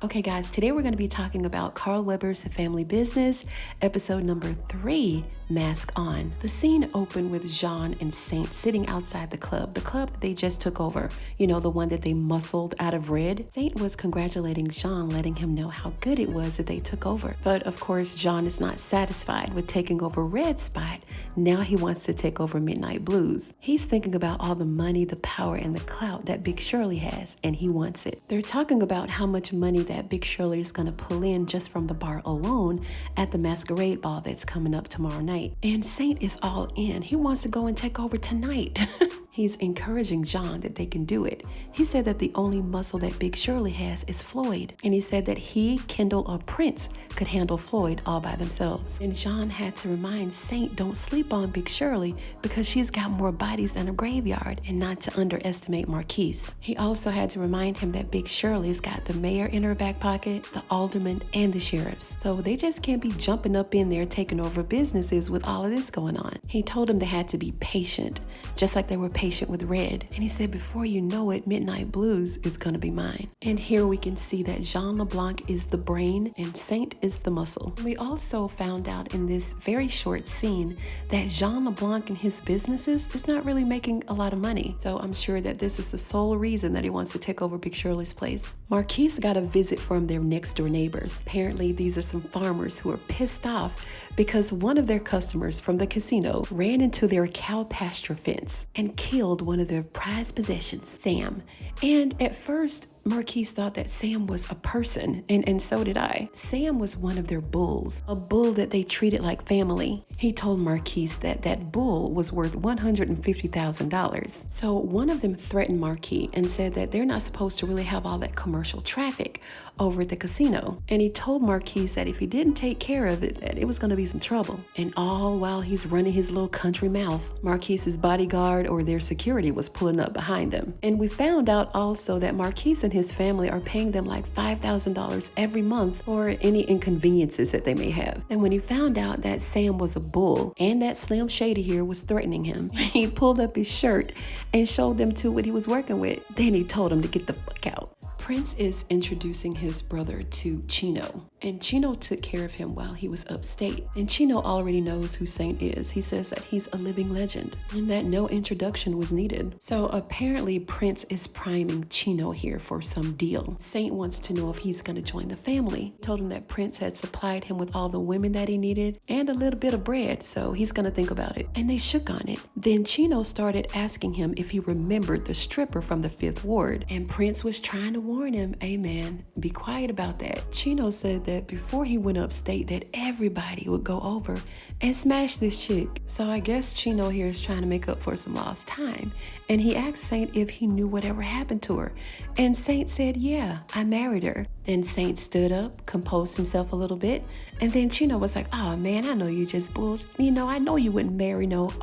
Okay guys, today we're going to be talking about Carl Weber's Family Business, episode number 3, Mask On. The scene opened with Jean and Saint sitting outside the club that they just took over. You know, the one that they muscled out of Red. Saint was congratulating Jean, letting him know how good it was that they took over. But of course, Jean is not satisfied with taking over Red's spot. Now he wants to take over Midnight Blues. He's thinking about all the money, the power, and the clout that Big Shirley has, and he wants it. They're talking about how much money that Big Shirley is going to pull in just from the bar alone at the masquerade ball that's coming up tomorrow night. And Saint is all in. He wants to go and take over tonight. He's encouraging Jean that they can do it. He said that the only muscle that Big Shirley has is Floyd. And he said that he, Kendall, or Prince could handle Floyd all by themselves. And Jean had to remind Saint don't sleep on Big Shirley because she's got more bodies than a graveyard, and not to underestimate Marquise. He also had to remind him that Big Shirley's got the mayor in her back pocket, the alderman, and the sheriffs. So they just can't be jumping up in there taking over businesses with all of this going on. He told them they had to be patient, just like they were patient with Red. And he said, before you know it, Midnight Blues is gonna be mine. And here we can see that Jean LeBlanc is the brain and Saint is the muscle. We also found out in this very short scene that Jean LeBlanc and his businesses is not really making a lot of money. So I'm sure that this is the sole reason that he wants to take over Big Shirley's place. Marquise got a visit from their next door neighbors. Apparently these are some farmers who are pissed off because one of their customers from the casino ran into their cow pasture fence and killed one of their prized possessions, Sam. And at first, Marquise thought that Sam was a person, and so did I. Sam was one of their bulls, a bull that they treated like family. He told Marquise that that bull was worth $150,000. So one of them threatened Marquise and said that they're not supposed to really have all that commercial traffic over at the casino. And he told Marquise that if he didn't take care of it, that it was going to be some trouble. And all while he's running his little country mouth, Marquise's bodyguard or their security was pulling up behind them. And we found out also that Marquise and his family are paying them like $5,000 every month for any inconveniences that they may have. And when he found out that Sam was a bull and that Slim Shady here was threatening him, he pulled up his shirt and showed them to what he was working with. Then he told him to get the fuck out. Prince is introducing his brother to Chino, and Chino took care of him while he was upstate. And Chino already knows who Saint is. He says that he's a living legend and that no introduction was needed. So apparently Prince is priming Chino here for some deal. Saint wants to know if he's going to join the family. Told him that Prince had supplied him with all the women that he needed and a little bit of bread, so he's going to think about it. And they shook on it. Then Chino started asking him if he remembered the stripper from the 5th Ward, and Prince was trying to warn him, hey man, be quiet about that. Chino said that before he went upstate that everybody would go over and smash this chick. So I guess Chino here is trying to make up for some lost time. And he asked Saint if he knew whatever happened to her. And Saint said, yeah, I married her. Then Saint stood up, composed himself a little bit. And then Chino was like, oh man, I know you just bullshit. You know, I know you wouldn't marry no...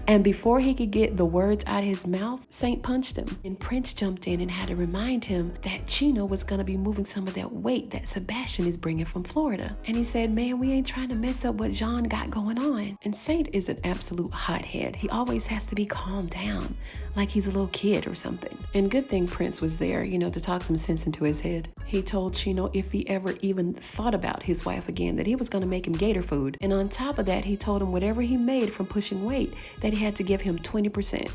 And before he could get the words out of his mouth, Saint punched him. And Prince jumped in and had to remind him that Chino was going to be moving some of that weight that Sebastian is bringing from Florida. And he said, man, we ain't trying to mess up what Jean got going on. And Saint is an absolute hothead. He always has to be calmed down, like he's a little kid or something. And good thing Prince was there, you know, to talk some sense into his head. He told Chino if he ever even thought about his wife again, that he was going to make him gator food. And on top of that, he told him whatever he made from pushing weight, that he had to give him 20%.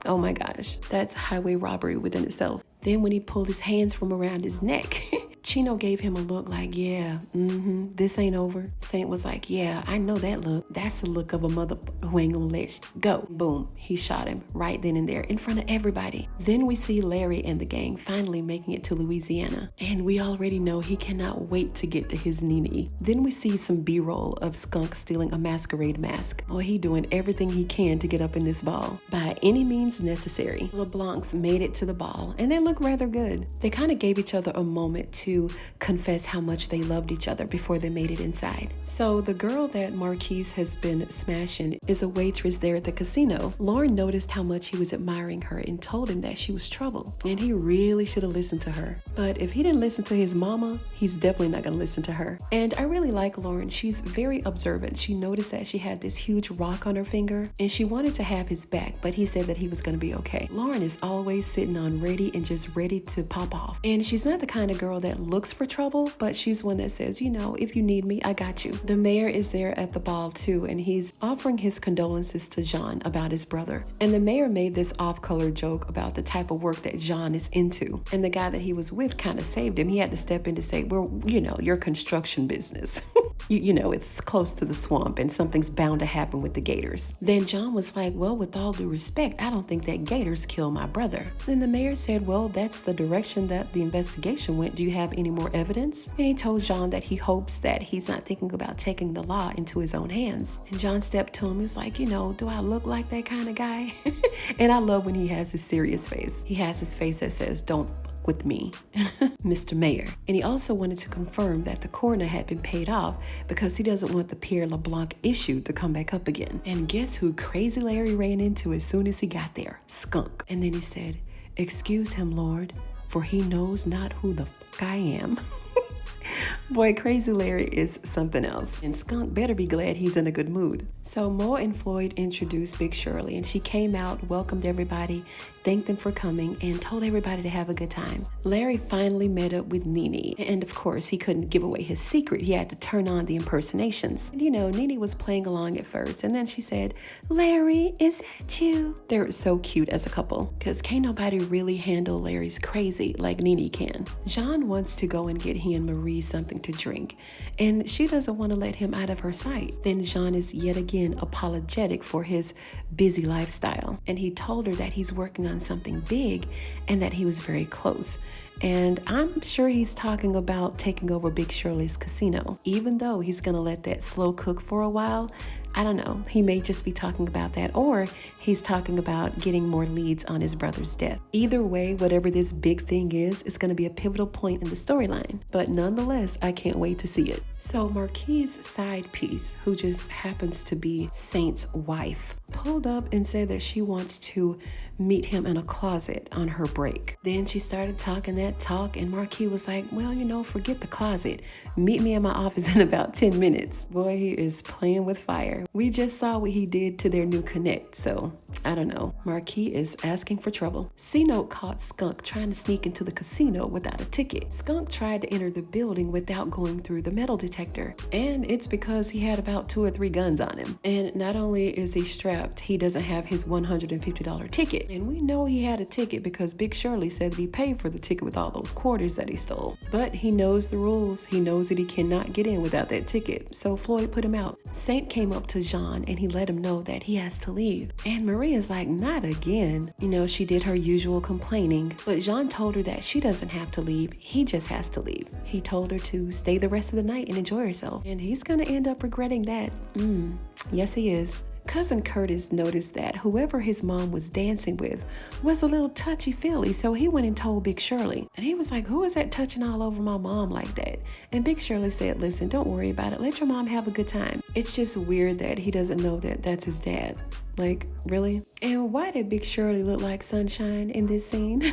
Oh my gosh, that's highway robbery within itself. Then when he pulled his hands from around his neck, Chino gave him a look like, yeah, this ain't over. Saint was like, yeah, I know that look. That's the look of a motherfucker who ain't gonna let you go. Boom, he shot him right then and there in front of everybody. Then we see Larry and the gang finally making it to Louisiana. And we already know he cannot wait to get to his Nene. Then we see some B-roll of Skunk stealing a masquerade mask. Oh, he doing everything he can to get up in this ball by any means necessary. LeBlancs made it to the ball and they look rather good. They kind of gave each other a moment to confess how much they loved each other before they made it inside. So the girl that Marquise has been smashing is a waitress there at the casino. Lauren noticed how much he was admiring her and told him that she was trouble, and he really should have listened to her. But if he didn't listen to his mama, he's definitely not gonna listen to her. And I really like Lauren. She's very observant. She noticed that she had this huge rock on her finger and she wanted to have his back, but he said that he was gonna be okay. Lauren is always sitting on ready and just ready to pop off. And she's not the kind of girl that looks for trouble, but she's one that says, you know, if you need me, I got you. The mayor is there at the ball too, and he's offering his condolences to Jean about his brother. And the mayor made this off-color joke about the type of work that Jean is into. And the guy that he was with kind of saved him. He had to step in to say, well, you know, your construction business. You know, it's close to the swamp and something's bound to happen with the gators. Then John was like, well, with all due respect, I don't think that gators killed my brother. Then the mayor said, well, that's the direction that the investigation went. Do you have any more evidence? And he told John that he hopes that he's not thinking about taking the law into his own hands. And John stepped to him. He was like, you know, do I look like that kind of guy? And I love when he has his serious face. He has his face that says, don't fuck with me, Mr. Mayor. And he also wanted to confirm that the coroner had been paid off because he doesn't want the Pierre LeBlanc issue to come back up again. And guess who Crazy Larry ran into as soon as he got there? Skunk. And then he said, excuse him, Lord, for he knows not who the fuck I am. Boy, Crazy Larry is something else. And Skunk better be glad he's in a good mood. So Mo and Floyd introduced Big Shirley, and she came out, welcomed everybody, thanked them for coming, and told everybody to have a good time. Larry finally met up with Nene, and of course, he couldn't give away his secret. He had to turn on the impersonations. And, you know, Nene was playing along at first, and then she said, Larry, is that you? They're so cute as a couple, because can't nobody really handle Larry's crazy like Nene can. John wants to go and get he and Marie something to drink, and she doesn't want to let him out of her sight. Then John is yet again apologetic for his busy lifestyle, and he told her that he's working on something big and that he was very close. And I'm sure he's talking about taking over Big Shirley's casino. Even though he's gonna let that slow cook for a while, I don't know, he may just be talking about that, or he's talking about getting more leads on his brother's death. Either way, whatever this big thing is, it's going to be a pivotal point in the storyline. But nonetheless, I can't wait to see it. So Marquis's side piece, who just happens to be Saint's wife, pulled up and said that she wants to meet him in a closet on her break. Then she started talking that talk, and Marquis was like, well, you know, forget the closet. Meet me in my office in about 10 minutes. Boy, he is playing with fire. We just saw what he did to their new connect, so I don't know. Marquis is asking for trouble. C-Note caught Skunk trying to sneak into the casino without a ticket. Skunk tried to enter the building without going through the metal detector, and it's because he had about 2 or 3 guns on him. And not only is he strapped, he doesn't have his $150 ticket. And we know he had a ticket because Big Shirley said that he paid for the ticket with all those quarters that he stole. But he knows the rules. He knows that he cannot get in without that ticket. So Floyd put him out. Saint came up to Jean and he let him know that he has to leave. And Maria's like, not again. You know, she did her usual complaining. But Jean told her that she doesn't have to leave. He just has to leave. He told her to stay the rest of the night and enjoy herself. And he's gonna end up regretting that. Yes, he is. Cousin Curtis noticed that whoever his mom was dancing with was a little touchy-feely, so he went and told Big Shirley. And he was like, who is that touching all over my mom like that? And Big Shirley said, listen, don't worry about it. Let your mom have a good time. It's just weird that he doesn't know that that's his dad. Like, really? And why did Big Shirley look like Sunshine in this scene?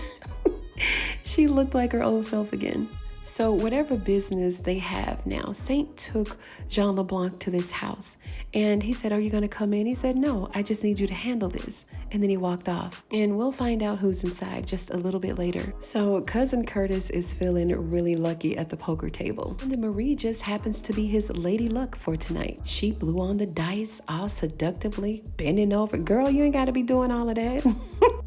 She looked like her old self again. So whatever business they have now, Saint took Jean LeBlanc to this house and he said, are you going to come in? He said, no, I just need you to handle this. And then he walked off, and we'll find out who's inside just a little bit later. So Cousin Curtis is feeling really lucky at the poker table. And then Marie just happens to be his lady luck for tonight. She blew on the dice all seductively, bending over. Girl, you ain't got to be doing all of that.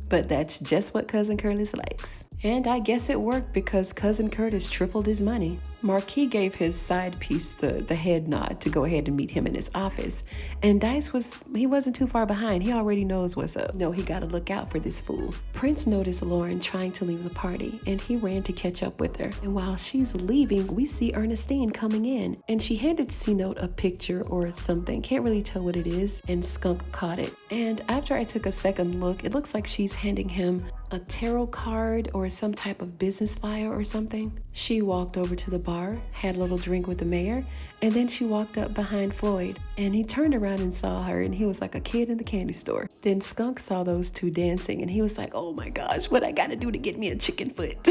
But that's just what Cousin Curtis likes. And I guess it worked because Cousin Curtis tripled his money. Marquis gave his side piece the head nod to go ahead and meet him in his office. And Dice he wasn't too far behind. He already knows what's up. No, he gotta look out for this fool. Prince noticed Lauren trying to leave the party, and he ran to catch up with her. And while she's leaving, we see Ernestine coming in, and she handed C-Note a picture or something. Can't really tell what it is, and Skunk caught it. And after I took a second look, it looks like she's handing him a tarot card or some type of business flyer or something. She walked over to the bar, had a little drink with the mayor, and then she walked up behind Floyd, and he turned around and saw her, and he was like a kid in the candy store. Then Skunk saw those two dancing, and he was like, oh my gosh, what I gotta do to get me a chicken foot?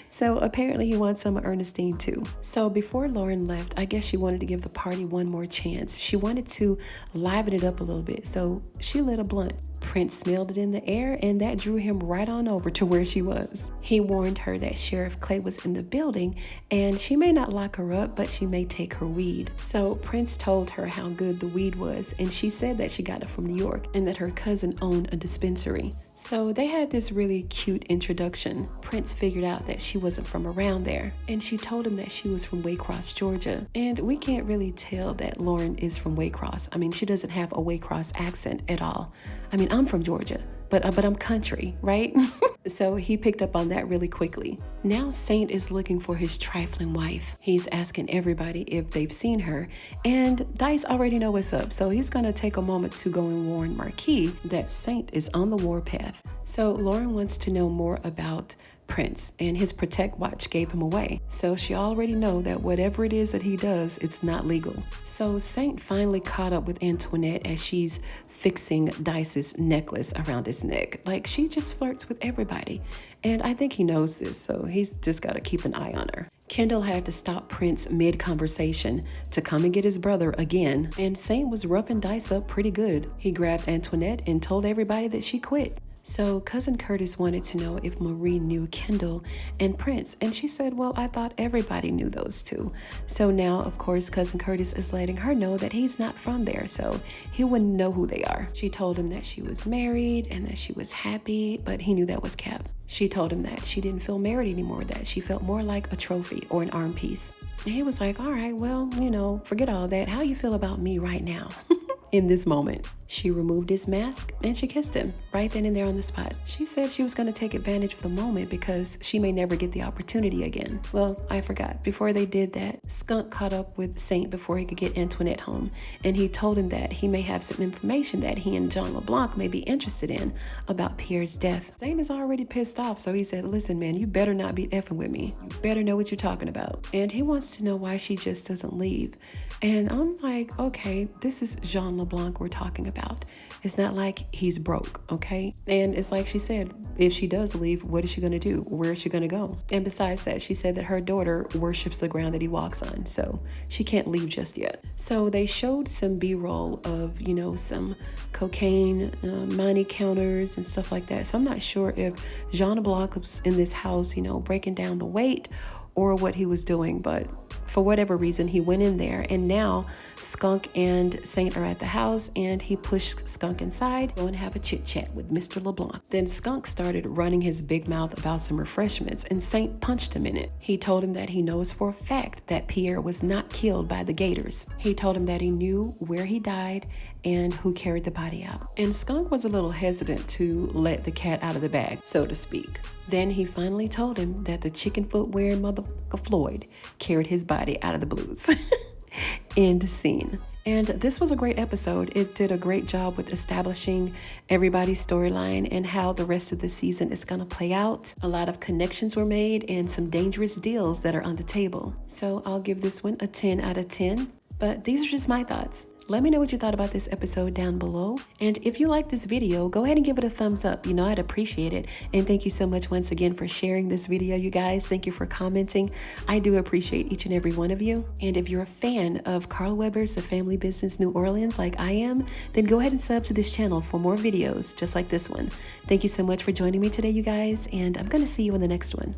So apparently he wants some of Ernestine too. So before Lauren left, I guess she wanted to give the party one more chance. She wanted to liven it up a little bit, so she lit a blunt. Prince smelled it in the air, and that drew him right on over to where she was. He warned her that Sheriff Clay was in the building, and she may not lock her up, but she may take her weed. So Prince told her how good the weed was, and she said that she got it from New York and that her cousin owned a dispensary. So they had this really cute introduction. Prince figured out that she wasn't from around there, and she told him that she was from Waycross, Georgia. And we can't really tell that Lauren is from Waycross. I mean, she doesn't have a Waycross accent at all. I mean, I'm from Georgia, but I'm country, right? So he picked up on that really quickly. Now Saint is looking for his trifling wife. He's asking everybody if they've seen her, and Dice already know what's up, so he's gonna take a moment to go and warn Marquis that Saint is on the warpath. So Lauren wants to know more about Prince, and his Protect Watch gave him away. So she already know that whatever it is that he does, it's not legal. So Saint finally caught up with Antoinette as she's fixing Dice's necklace around his neck. Like, she just flirts with everybody. And I think he knows this, so he's just got to keep an eye on her. Kendall had to stop Prince mid-conversation to come and get his brother again, and Saint was roughing Dice up pretty good. He grabbed Antoinette and told everybody that she quit. So Cousin Curtis wanted to know if Marie knew Kendall and Prince, and she said, well, I thought everybody knew those two. So now, of course, Cousin Curtis is letting her know that he's not from there, so he wouldn't know who they are. She told him that she was married and that she was happy, but he knew that was cap. She told him that she didn't feel married anymore, that she felt more like a trophy or an arm piece. And he was like, all right, well, forget all that. How you feel about me right now? In this moment, she removed his mask and she kissed him right then and there on the spot. She said she was going to take advantage of the moment because she may never get the opportunity again. Well, I forgot. Before they did that, Skunk caught up with Saint before he could get Antoinette home, and he told him that he may have some information that he and John LeBlanc may be interested in about Pierre's death. Saint is already pissed off, so he said, listen, man, you better not be effing with me. You better know what you're talking about. And he wants to know why she just doesn't leave. And I'm like, okay, this is Jean LeBlanc we're talking about. It's not like he's broke, okay? And it's like she said, if she does leave, what is she gonna do? Where is she gonna go? And besides that, she said that her daughter worships the ground that he walks on, so she can't leave just yet. So they showed some B-roll of, some cocaine, money counters and stuff like that. So I'm not sure if Jean LeBlanc was in this house, breaking down the weight or what he was doing, but for whatever reason, he went in there, and now Skunk and Saint are at the house, and he pushed Skunk inside, go and have a chit chat with Mr. LeBlanc. Then Skunk started running his big mouth about some refreshments, and Saint punched him in it. He told him that he knows for a fact that Pierre was not killed by the Gators. He told him that he knew where he died and who carried the body out. And Skunk was a little hesitant to let the cat out of the bag, so to speak. Then he finally told him that the chicken foot wearing motherfucker Floyd carried his body out of the blues. End scene. And this was a great episode. It did a great job with establishing everybody's storyline and how the rest of the season is going to play out. A lot of connections were made and some dangerous deals that are on the table. So I'll give this one a 10 out of 10. But these are just my thoughts. Let me know what you thought about this episode down below. And if you like this video, go ahead and give it a thumbs up. I'd appreciate it. And thank you so much once again for sharing this video, you guys. Thank you for commenting. I do appreciate each and every one of you. And if you're a fan of Carl Weber's A Family Business New Orleans like I am, then go ahead and sub to this channel for more videos just like this one. Thank you so much for joining me today, you guys. And I'm going to see you in the next one.